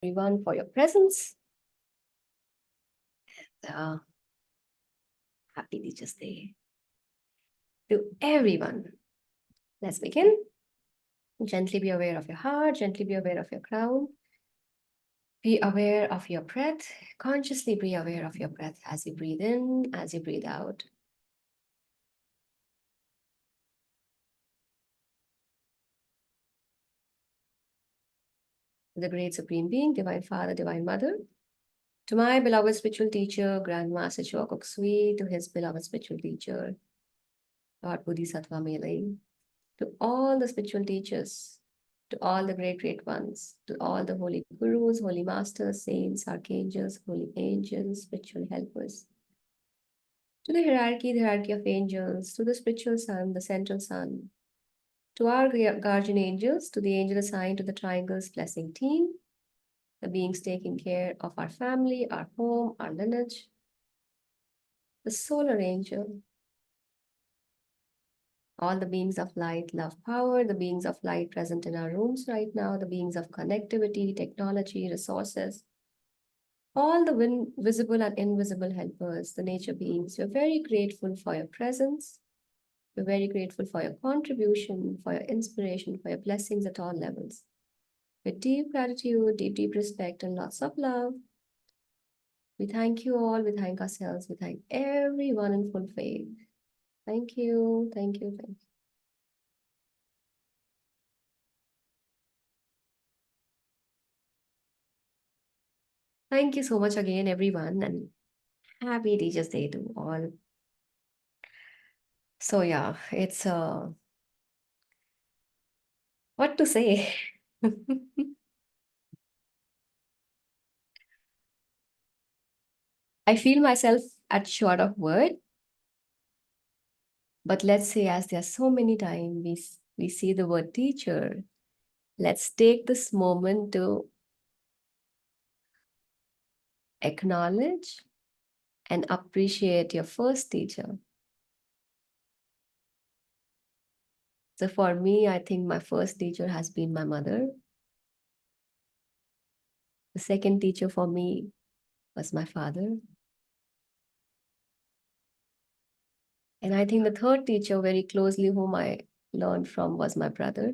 everyone for your presence. Uh, Happy Teachers Day to everyone. Let's begin. Gently be aware of your heart, gently be aware of your crown. Be aware of your breath. Consciously be aware of your breath as you breathe in, as you breathe out. The great Supreme Being, Divine Father, Divine Mother, to my beloved spiritual teacher, Grandmaster Chokok Sui, to his beloved spiritual teacher, Lord Bodhisattva Melai, to all the spiritual teachers, to all the great ones, to all the holy gurus, holy masters, saints, archangels, holy angels, spiritual helpers, to the hierarchy of angels, to the spiritual sun, the central sun, to our guardian angels, to the angel assigned to the Triangles Blessing team, the beings taking care of our family, our home, our lineage, the solar angel, all the beings of light, love, power, the beings of light present in our rooms right now, the beings of connectivity, technology, resources, all the visible and invisible helpers, the nature beings. We're very grateful for your presence. We're very grateful for your contribution, for your inspiration, for your blessings at all levels. With deep gratitude, deep respect, and lots of love, we thank you all, we thank ourselves, we thank everyone in full faith. Thank you, thank you, thank you. Thank you so much again, everyone, and happy Teachers Day to all. So yeah, it's what to say. I feel myself at short of word, but let's say as there are so many times we see the word teacher, let's take this moment to acknowledge and appreciate your first teacher. So for me, I think my first teacher has been my mother. The second teacher for me was my father. And I think the third teacher very closely whom I learned from was my brother.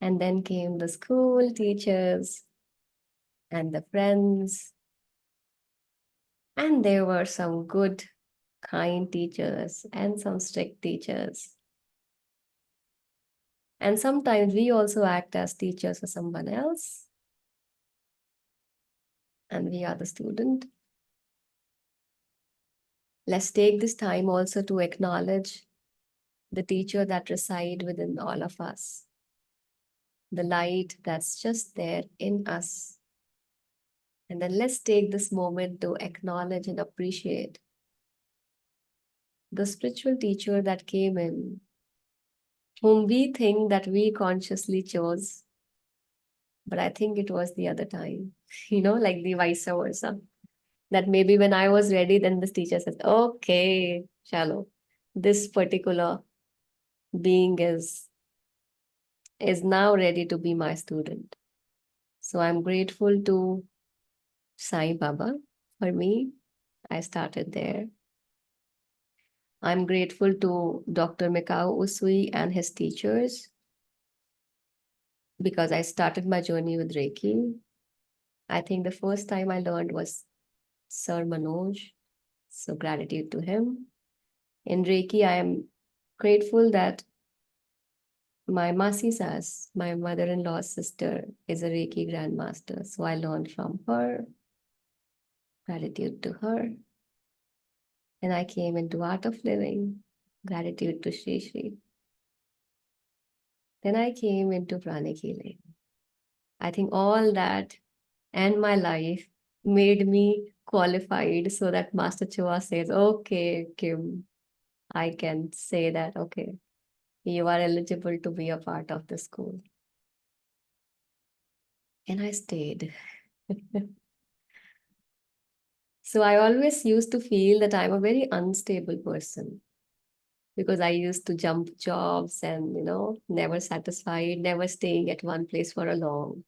And then came the school teachers and the friends. And there were some good, kind teachers and some strict teachers. And sometimes we also act as teachers for someone else. And we are the student. Let's take this time also to acknowledge the teacher that reside within all of us. The light that's just there in us. And then let's take this moment to acknowledge and appreciate the spiritual teacher that came in, whom we think that we consciously chose. But I think it was the other time, like the vice versa. That maybe when I was ready, then this teacher says, okay, Shallow, this particular being is now ready to be my student. So I'm grateful to Sai Baba. For me, I started there. I'm grateful to Dr. Mikao Usui and his teachers because I started my journey with Reiki. I think the first time I learned was Sir Manoj. So gratitude to him. In Reiki, I am grateful that my Masi Sas, my mother-in-law's sister, is a Reiki grandmaster. So I learned from her. Gratitude to her. And I came into Art of Living. Gratitude to Shri Shri. Then I came into pranic healing. I think all that and my life made me qualified so that Master Chua says, okay, Kim, I can say that, okay, you are eligible to be a part of the school. And I stayed. So I always used to feel that I'm a very unstable person because I used to jump jobs and, never satisfied, never staying at one place for a long.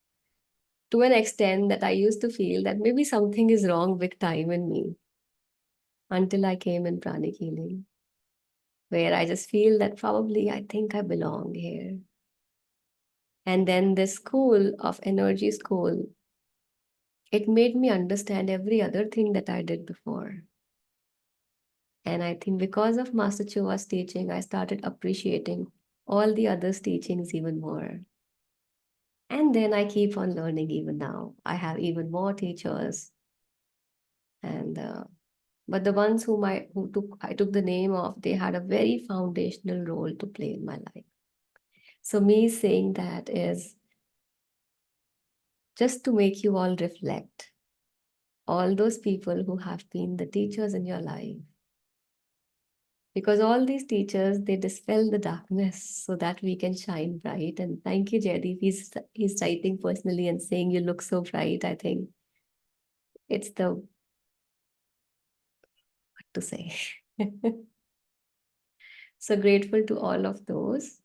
to an extent that I used to feel that maybe something is wrong big time in me until I came in pranic healing, where I just feel that probably I think I belong here. And then this school of energy school, it made me understand every other thing that I did before. And I think because of Master Chua's teaching, I started appreciating all the others' teachings even more. And then I keep on learning even now. I have even more teachers. And but the ones who I took the name of, they had a very foundational role to play in my life. So me saying that is just to make you all reflect. All those people who have been the teachers in your life, because all these teachers, they dispel the darkness so that we can shine bright. And thank you, Jaydeep. He's writing personally and saying you look so bright. I think it's the what to say. So grateful to all of those.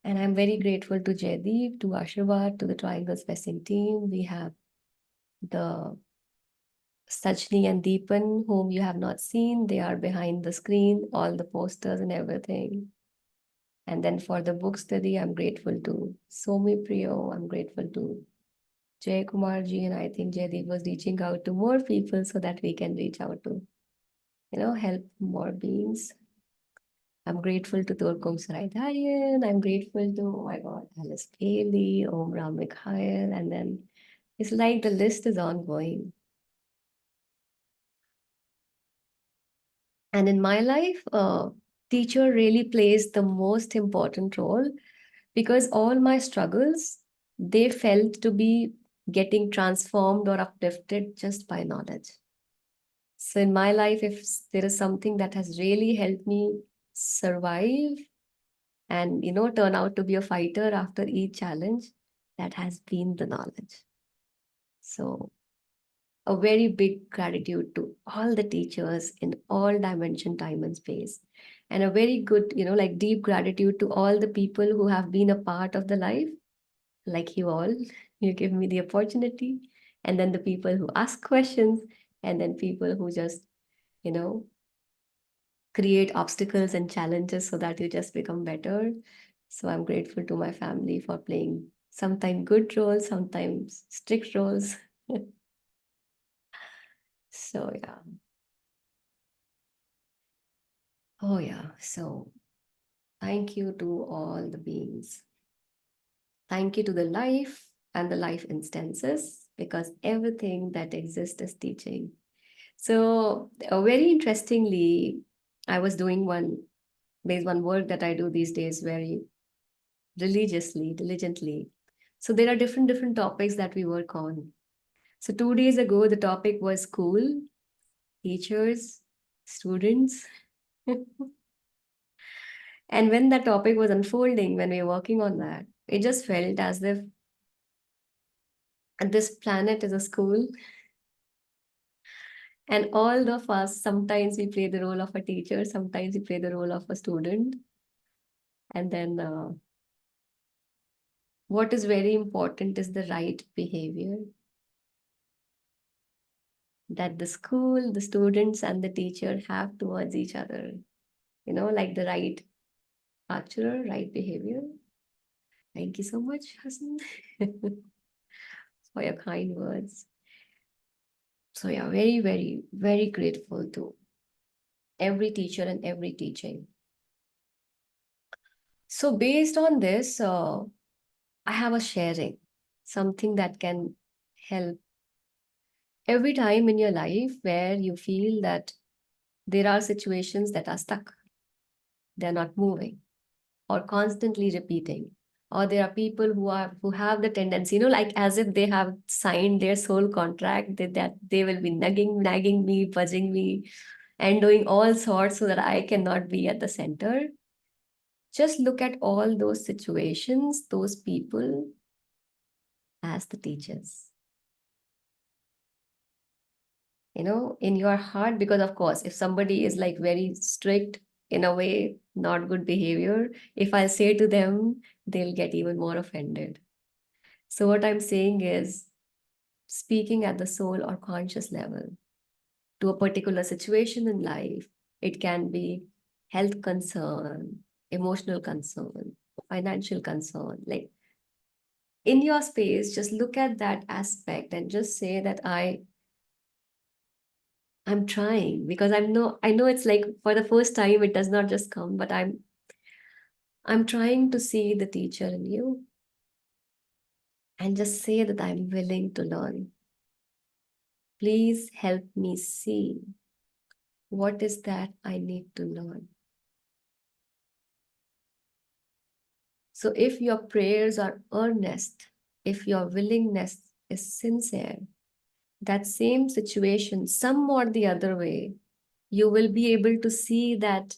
And I'm very grateful to Jaydeep, to Ashirvad, to the Triangle Spacing team. We have the Sachni and Deepan, whom you have not seen. They are behind the screen, all the posters and everything. And then for the book study, I'm grateful to Somi Priyo. I'm grateful to Jay Kumarji. And I think Jaydeep was reaching out to more people so that we can reach out to, help more beings. I'm grateful to Turkom Sarai Darian. I'm grateful to, oh my God, Alice Paley, Om Ram Mikhail. And then it's like the list is ongoing. And in my life, teacher really plays the most important role because all my struggles, they felt to be getting transformed or uplifted just by knowledge. So in my life, if there is something that has really helped me survive and turn out to be a fighter after each challenge, that has been the knowledge. So a very big gratitude to all the teachers in all dimension, time and space, and a very good like deep gratitude to all the people who have been a part of the life, like you all. You give me the opportunity, and then the people who ask questions, and then people who just you know create obstacles and challenges so that you just become better. So I'm grateful to my family for playing sometimes good roles, sometimes strict roles. So yeah. Oh yeah. So thank you to all the beings. Thank you to the life and the life instances, because everything that exists is teaching. So very interestingly, I was doing there's one work that I do these days very religiously, diligently. So there are different topics that we work on. So 2 days ago, the topic was school, teachers, students. And when that topic was unfolding, when we were working on that, it just felt as if this planet is a school, and all of us, sometimes we play the role of a teacher, sometimes we play the role of a student. And then what is very important is the right behavior that the school, the students, and the teacher have towards each other. Like the right culture, right behavior. Thank you so much, Hassan, for your kind words. So yeah, very, very, very grateful to every teacher and every teaching. So based on this, I have a sharing, something that can help every time in your life where you feel that there are situations that are stuck, they're not moving, or constantly repeating. Or there are people who have the tendency, like as if they have signed their soul contract that they will be nagging me, buzzing me, and doing all sorts so that I cannot be at the center. Just look at all those situations, those people as the teachers. In your heart, because of course, if somebody is like very strict, in a way, not good behavior, if I say to them, they'll get even more offended. So what I'm saying is speaking at the soul or conscious level to a particular situation in life. It can be health concern, emotional concern, financial concern. Like in your space, just look at that aspect and just say that I'm trying, because I know it's like for the first time it does not just come, but I'm trying to see the teacher in you and just say that I'm willing to learn. Please help me see what is that I need to learn. So if your prayers are earnest, if your willingness is sincere, that same situation, some or the other way, you will be able to see that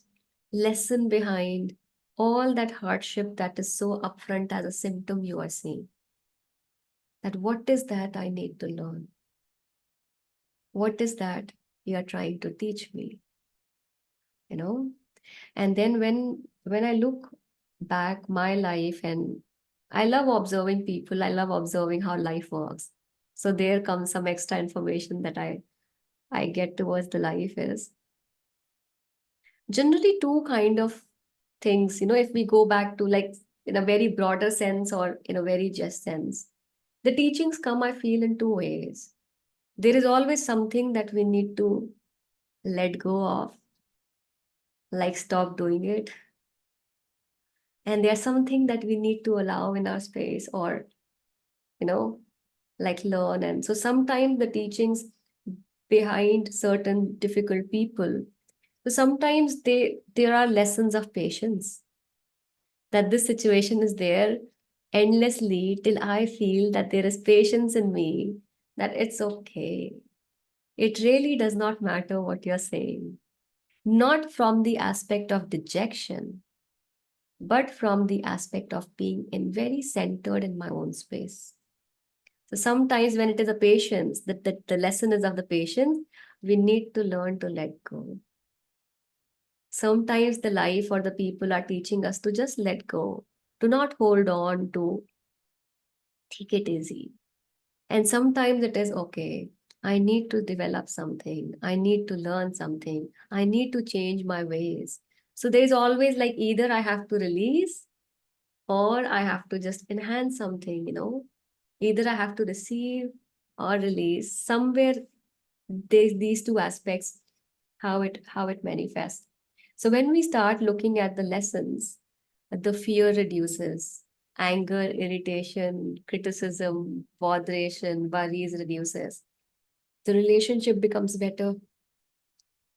lesson behind all that hardship that is so upfront as a symptom you are seeing. That what is that I need to learn? What is that you are trying to teach me? You know? And then when I look back my life, and I love observing people, I love observing how life works. So there comes some extra information that I get towards the life is generally two kind of things, if we go back to like in a very broader sense or in a very just sense. The teachings come, I feel, in two ways. There is always something that we need to let go of, like stop doing it. And there's something that we need to allow in our space, or, you know, like learn. And so sometimes the teachings behind certain difficult people, so sometimes there are lessons of patience, that this situation is there endlessly till I feel that there is patience in me, that it's okay. It really does not matter what you're saying. Not from the aspect of dejection, but from the aspect of being in very centered in my own space. So sometimes when it is a patience, that the lesson is of the patience, we need to learn to let go. Sometimes the life or the people are teaching us to just let go, to not hold on, to take it easy. And sometimes it is okay. I need to develop something. I need to learn something. I need to change my ways. So there's always like either I have to release or I have to just enhance something. Either I have to receive or release. Somewhere there's these two aspects, how it manifests. So when we start looking at the lessons, the fear reduces, anger, irritation, criticism, botheration, worries reduces. The relationship becomes better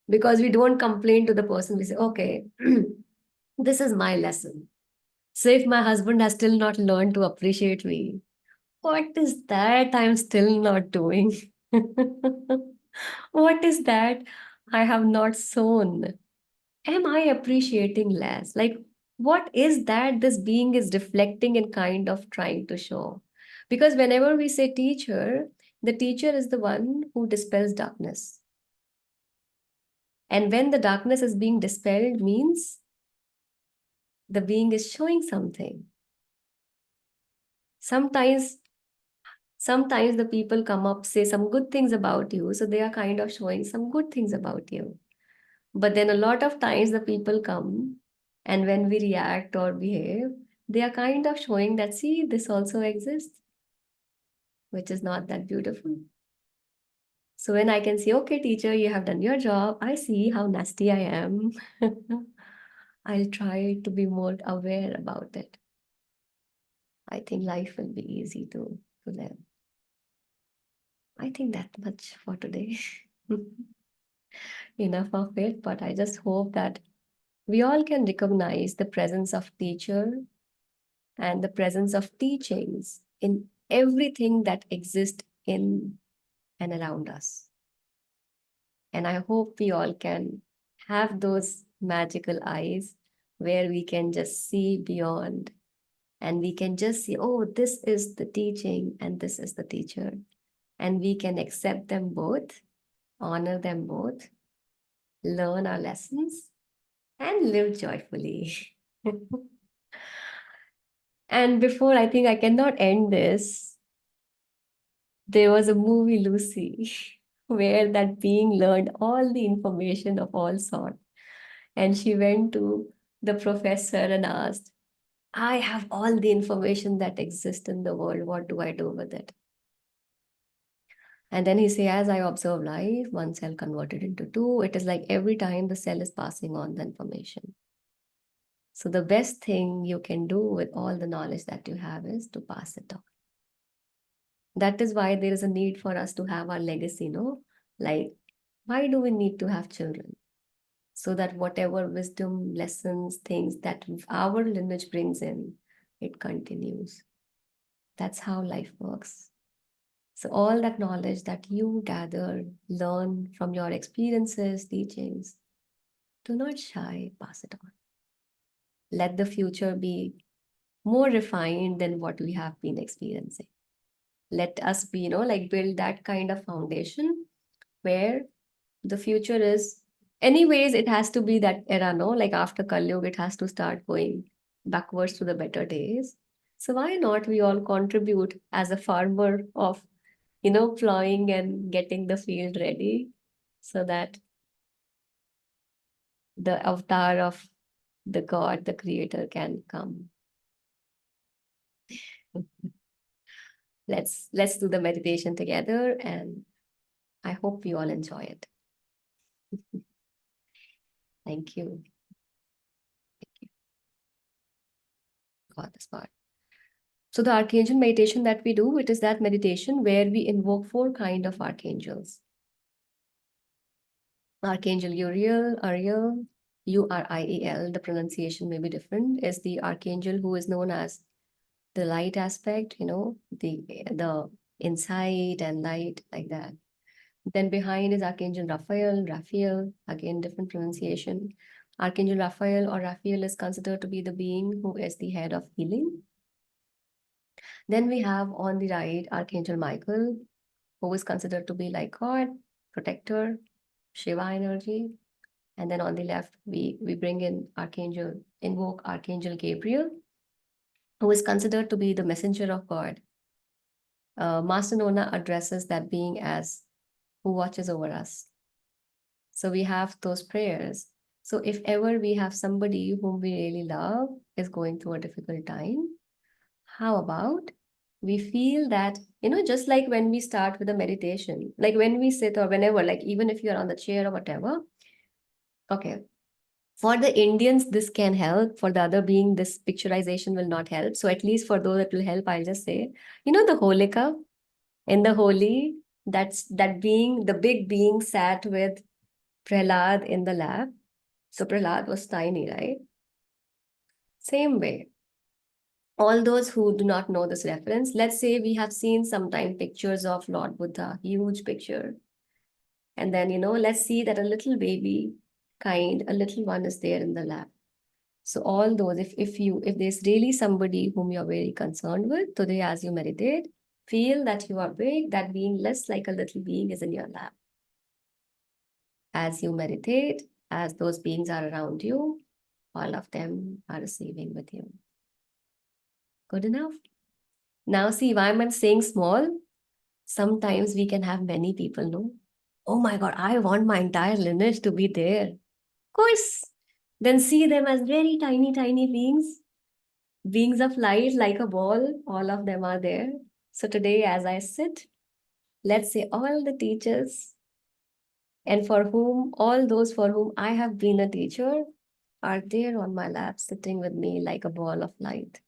because we don't complain to the person. We say, okay, this is my lesson. So if my husband has still not learned to appreciate me, what is that I'm still not doing? What is that I have not sown? Am I appreciating less? Like, what is that this being is reflecting and kind of trying to show? Because whenever we say teacher, the teacher is the one who dispels darkness. And when the darkness is being dispelled, means the being is showing something. Sometimes, sometimes the people come up, say some good things about you. So they are kind of showing some good things about you. But then a lot of times the people come, and when we react or behave, they are kind of showing that, see, this also exists, which is not that beautiful. So when I can say, okay, teacher, you have done your job, I see how nasty I am. I'll try to be more aware about it. I think life will be easy to live. I think that much for today. Enough of it, but I just hope that we all can recognize the presence of teacher and the presence of teachings in everything that exists in and around us. And I hope we all can have those magical eyes where we can just see beyond, and we can just see, oh, this is the teaching and this is the teacher. And we can accept them both, honor them both, learn our lessons, and live joyfully. And before I think I cannot end this, there was a movie, Lucy, where that being learned all the information of all sort. And she went to the professor and asked, I have all the information that exists in the world. What do I do with it? And then he say, as I observe life, one cell converted into two. It is like every time the cell is passing on the information. So the best thing you can do with all the knowledge that you have is to pass it on. That is why there is a need for us to have our legacy, no? Like, why do we need to have children? So that whatever wisdom, lessons, things that our lineage brings in, it continues. That's how life works. So all that knowledge that you gather, learn from your experiences, teachings, do not shy, pass it on. Let the future be more refined than what we have been experiencing. Let us be, like build that kind of foundation where the future is, anyways, it has to be that era, no? Like after Kali Yuga, it has to start going backwards to the better days. So why not we all contribute as a farmer of, plowing and getting the field ready so that the avatar of the God, the creator can come. Let's do the meditation together, and I hope you all enjoy it. Thank you. Got this part. So the archangel meditation that we do, it is that meditation where we invoke four kind of archangels. Archangel Uriel, Uriel, the pronunciation may be different, is the archangel who is known as the light aspect, the insight and light, like that. Then behind is Archangel Raphael, again, different pronunciation. Archangel Raphael or Raphael is considered to be the being who is the head of healing. Then we have on the right Archangel Michael, who is considered to be like God, protector, Shiva energy. And then on the left, we bring in invoke Archangel Gabriel, who is considered to be the messenger of God. Master Nona addresses that being as who watches over us. So we have those prayers. So if ever we have somebody whom we really love is going through a difficult time, how about we feel that, just like when we start with a meditation, like when we sit or whenever, like even if you're on the chair or whatever, okay. For the Indians, this can help. For the other being, this picturization will not help. So at least for those that will help, I'll just say, the Holika in the Holi, that's that being, the big being sat with Prahlad in the lap. So Prahlad was tiny, right? Same way. All those who do not know this reference, let's say we have seen sometime pictures of Lord Buddha, huge picture. And then, let's see that a little baby a little one is there in the lap. So all those, if there's really somebody whom you're very concerned with today as you meditate, feel that you are big, that being less like a little being is in your lap. As you meditate, as those beings are around you, all of them are receiving with you. Good enough. Now see why I'm saying small. Sometimes we can have many people, no? Oh my God, I want my entire lineage to be there. Of course. Then see them as very tiny, tiny beings of light like a ball. All of them are there. So today, as I sit, let's say all the teachers and all those for whom I have been a teacher are there on my lap, sitting with me like a ball of light.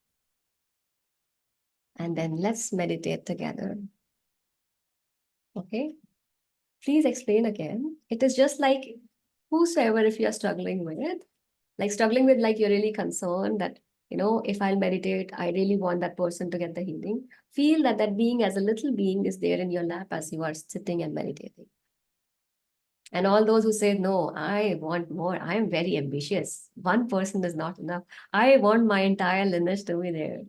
And then let's meditate together. Okay? Please explain again. It is just like whosoever, if you're struggling with, like you're really concerned that, if I'll meditate, I really want that person to get the healing. Feel that that being as a little being is there in your lap as you are sitting and meditating. And all those who say, no, I want more, I am very ambitious. One person is not enough. I want my entire lineage to be there.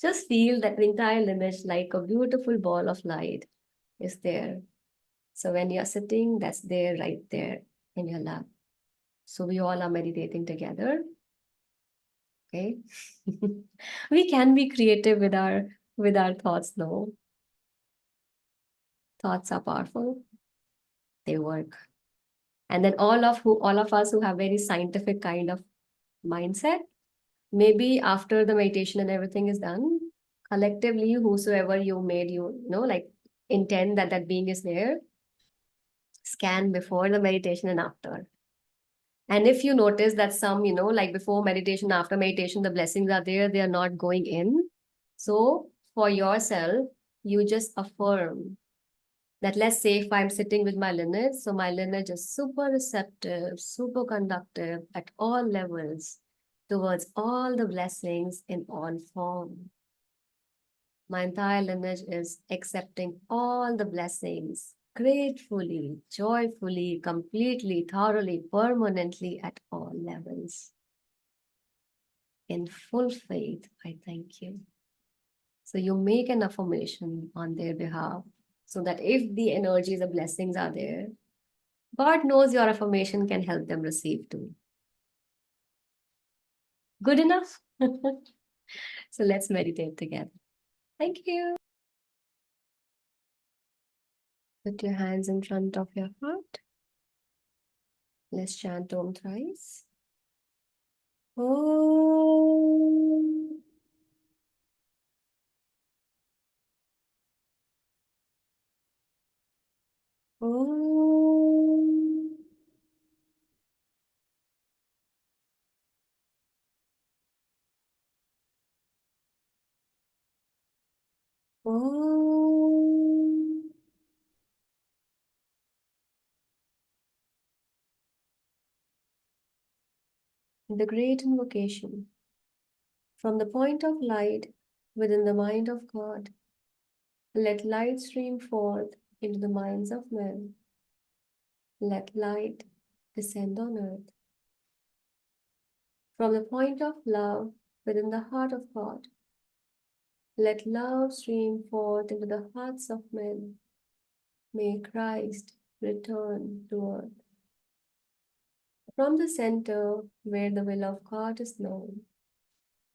Just feel that the entire lineage, like a beautiful ball of light, is there. So when you're sitting, that's there, right there in your lap. So we all are meditating together. Okay. We can be creative with our thoughts, no? Thoughts are powerful. They work. And then all of us who have very scientific kind of mindset, maybe after the meditation and everything is done, collectively, whosoever you made, like intend that that being is there, scan before the meditation and after. And if you notice that some, like before meditation, after meditation, the blessings are there, they are not going in. So for yourself, you just affirm that, let's say if I'm sitting with my lineage, so my lineage is super receptive, super conductive at all levels towards all the blessings in all form. My entire lineage is accepting all the blessings gratefully, joyfully, completely, thoroughly, permanently at all levels. In full faith, I thank you. So you make an affirmation on their behalf so that if the energies, the blessings are there, God knows your affirmation can help them receive too. Good enough? So let's meditate together. Thank you. Put your hands in front of your heart. Let's chant Om thrice. Om. Om. Om. The great invocation. From the point of light within the mind of God, let light stream forth into the minds of men. Let light descend on earth. From the point of love within the heart of God, let love stream forth into the hearts of men. May Christ return to earth. From the center where the will of God is known,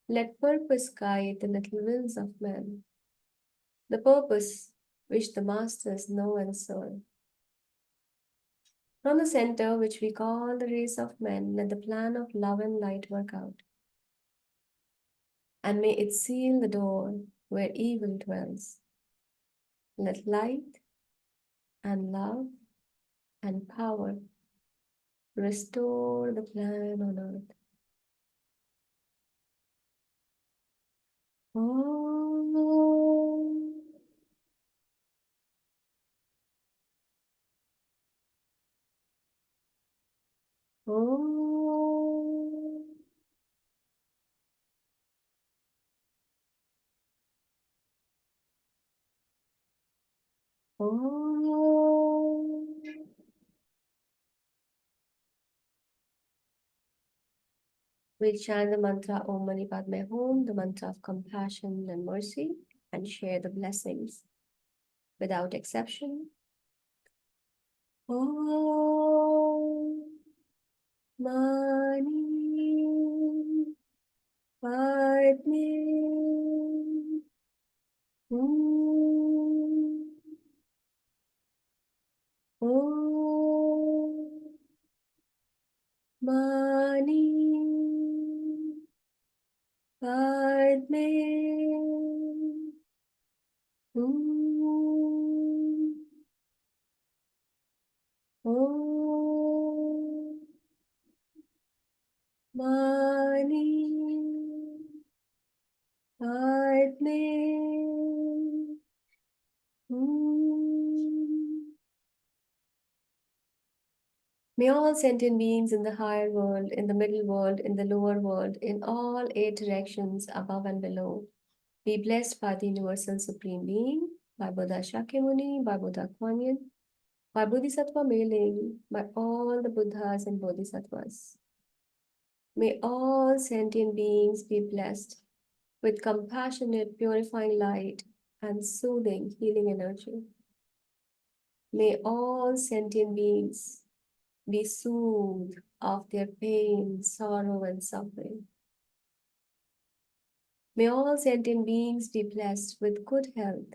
let purpose guide the little wills of men, the purpose which the masters know and serve. From the center which we call the race of men, let the plan of love and light work out. And may it seal the door where evil dwells. Let light and love and power restore the plan on earth. Om. Om. Om. We chant the mantra Om Mani Padme Hum, the mantra of compassion and mercy, and share the blessings without exception. Om Mani Padme Hum. Om Mani Padme Hum. Om Mani Padme Hum. May all sentient beings in the higher world, in the middle world, in the lower world, in all eight directions, above and below, be blessed by the Universal Supreme Being, by Buddha Shakyamuni, by Buddha Kuan Yin, by Bodhisattva Mei, by all the Buddhas and Bodhisattvas. May all sentient beings be blessed with compassionate, purifying light and soothing, healing energy. May all sentient beings be soothed of their pain, sorrow, and suffering. May all sentient beings be blessed with good health,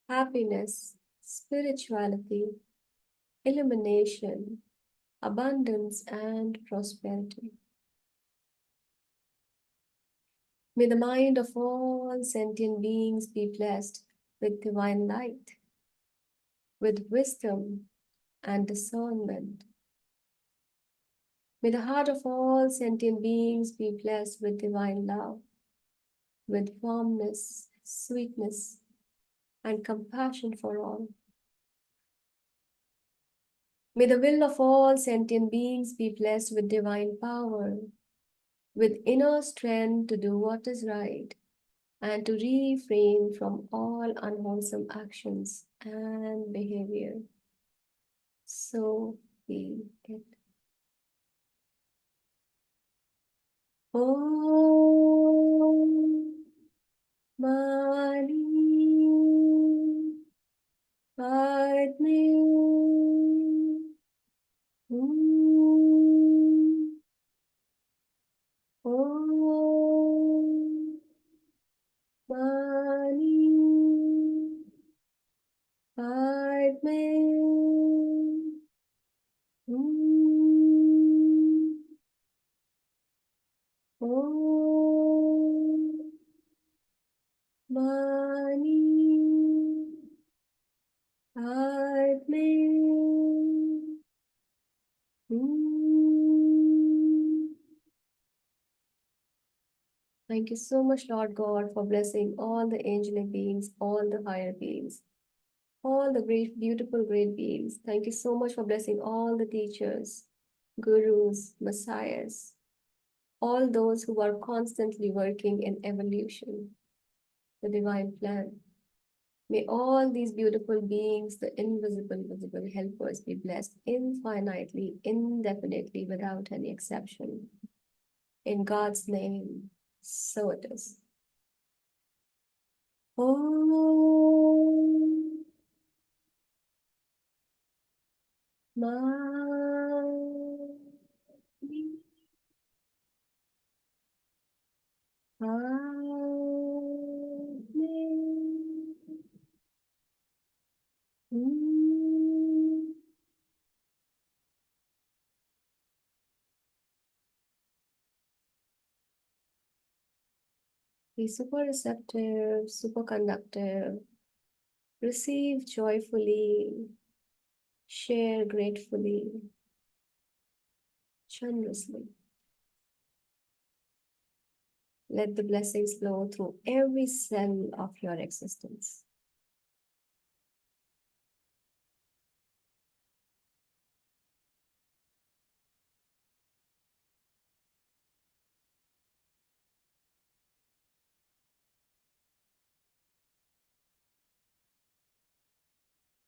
happiness, spirituality, illumination, abundance, and prosperity. May the mind of all sentient beings be blessed with divine light, with wisdom and discernment. May the heart of all sentient beings be blessed with divine love, with warmness, sweetness, and compassion for all. May the will of all sentient beings be blessed with divine power, with inner strength to do what is right, and to refrain from all unwholesome actions and behavior. So be it. Om Mani Padme Hum Om Mani Padme Hum Om Mani Padme Hum. Thank you so much, Lord God, for blessing all the angelic beings, all the higher beings, all the great, beautiful, great beings. Thank you so much for blessing all the teachers, gurus, messiahs, all those who are constantly working in evolution, the divine plan. May all these beautiful beings, the invisible, visible helpers, be blessed infinitely, indefinitely, without any exception. In God's name, so it is. Om Mani Padme Hum. Be super receptive, super conductive, receive joyfully, share gratefully, generously. Let the blessings flow through every cell of your existence.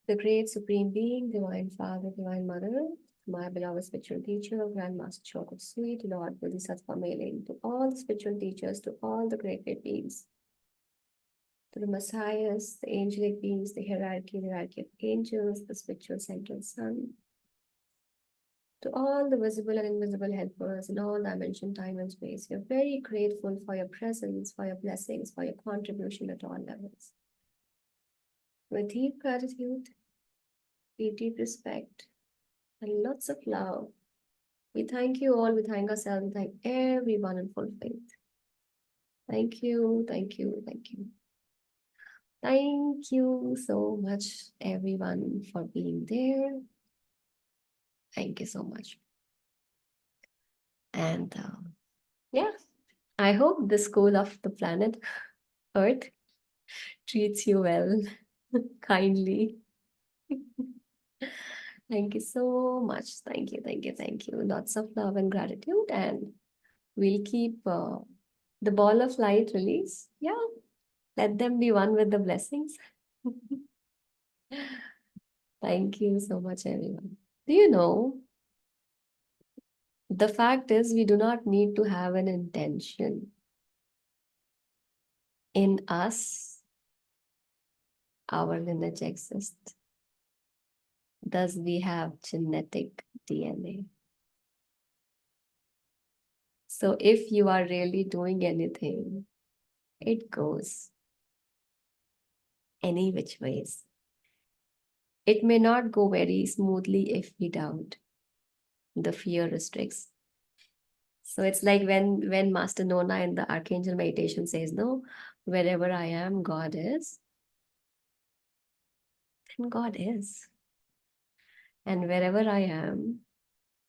The great supreme being, divine Father, divine Mother, my beloved spiritual teacher, Grandmaster Chocolate Sweet, Lord Bodhisattva Mailing, to all the spiritual teachers, to all the great, great beings, to the messiahs, the angelic beings, the hierarchy of angels, the spiritual central sun, to all the visible and invisible helpers in all dimension, time, and space. We are very grateful for your presence, for your blessings, for your contribution at all levels. With deep gratitude, with deep respect, and lots of love, we thank you all, we thank ourselves, we thank everyone in full faith. Thank you, thank you, thank you. Thank you so much, everyone, for being there. Thank you so much. And yeah, I hope the school of the planet Earth treats you well, kindly. Thank you so much. Thank you, thank you, thank you. Lots of love and gratitude. And we'll keep the ball of light release. Yeah, let them be one with the blessings. Thank you so much, everyone. Do you know, the fact is, we do not need to have an intention. In us, our lineage exists. Thus, we have genetic DNA. So if you are really doing anything, it goes any which ways. It may not go very smoothly if we doubt. The fear restricts. So it's like when Master Nona in the Archangel meditation says, no, wherever I am, God is, then God is. And wherever I am,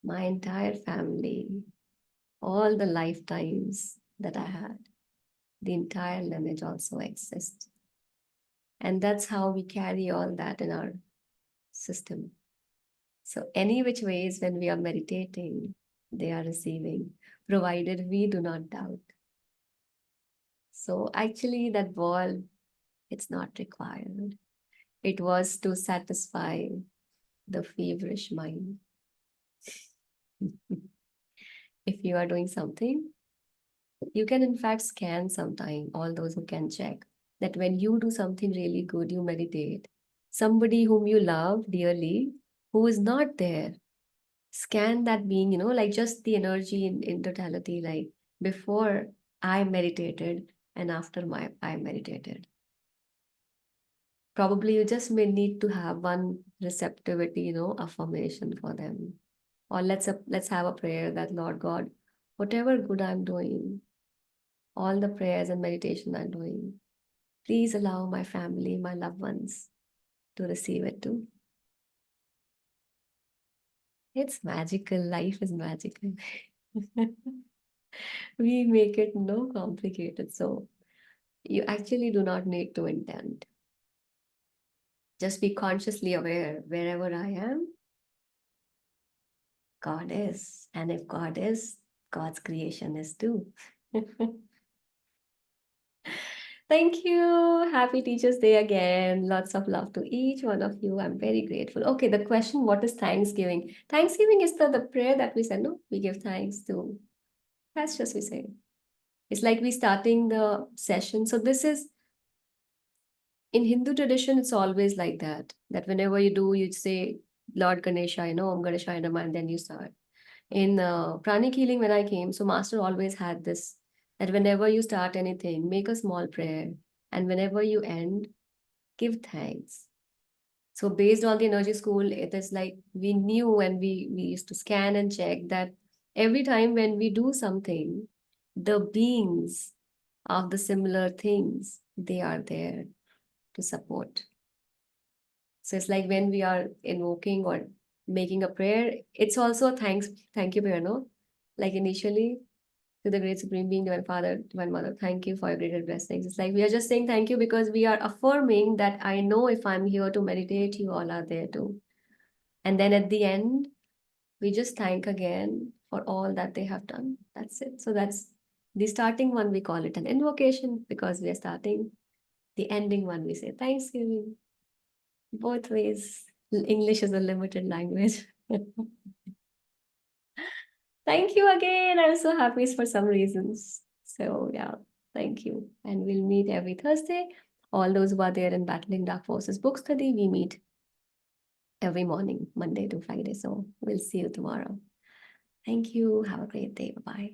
my entire family, all the lifetimes that I had, the entire lineage also exists. And that's how we carry all that in our system. So, any which ways, when we are meditating, they are receiving, provided we do not doubt. So, actually, that ball, it's not required. It was to satisfy the feverish mind. If you are doing something, you can in fact scan sometime, all those who can check that when you do something really good, you meditate, somebody whom you love dearly, who is not there, scan that being, like just the energy in totality, like before I meditated and after I meditated. Probably you just may need to have one receptivity, affirmation for them. Or let's have a prayer that Lord God, whatever good I'm doing, all the prayers and meditation I'm doing, please allow my family, my loved ones to receive it too. It's magical. Life is magical. We make it no complicated. So you actually do not need to intend. Just be consciously aware wherever I am, God is. And if God is, God's creation is too. Thank you. Happy Teachers Day again. Lots of love to each one of you. I'm very grateful. Okay, the question, what is Thanksgiving? Thanksgiving is the prayer that we say, no? We give thanks to. That's just we say. It's like we starting the session. So this is, in Hindu tradition, it's always like that. That whenever you do, you say, Lord Ganesha, Om Ganesha Namah, and then you start. In pranic healing, when I came, so Master always had this, that whenever you start anything, make a small prayer. And whenever you end, give thanks. So based on the energy school, it is like we knew and we used to scan and check that every time when we do something, the beings of the similar things, they are there to support. So it's like when we are invoking or making a prayer, it's also a thank you prayer, no? Like initially, to the great supreme being, divine father, divine mother, thank you for your greater blessings. It's like we are just saying thank you because we are affirming that I know if I'm here to meditate, you all are there too. And then at the end, we just thank again for all that they have done. That's it. So that's the starting one, we call it an invocation because we are starting. The ending one, we say Thanksgiving. Both ways. English is a limited language. Thank you again. I'm so happy for some reasons. So yeah, thank you. And we'll meet every Thursday. All those who are there in Battling Dark Forces book study, we meet every morning, Monday to Friday. So we'll see you tomorrow. Thank you. Have a great day. Bye-bye.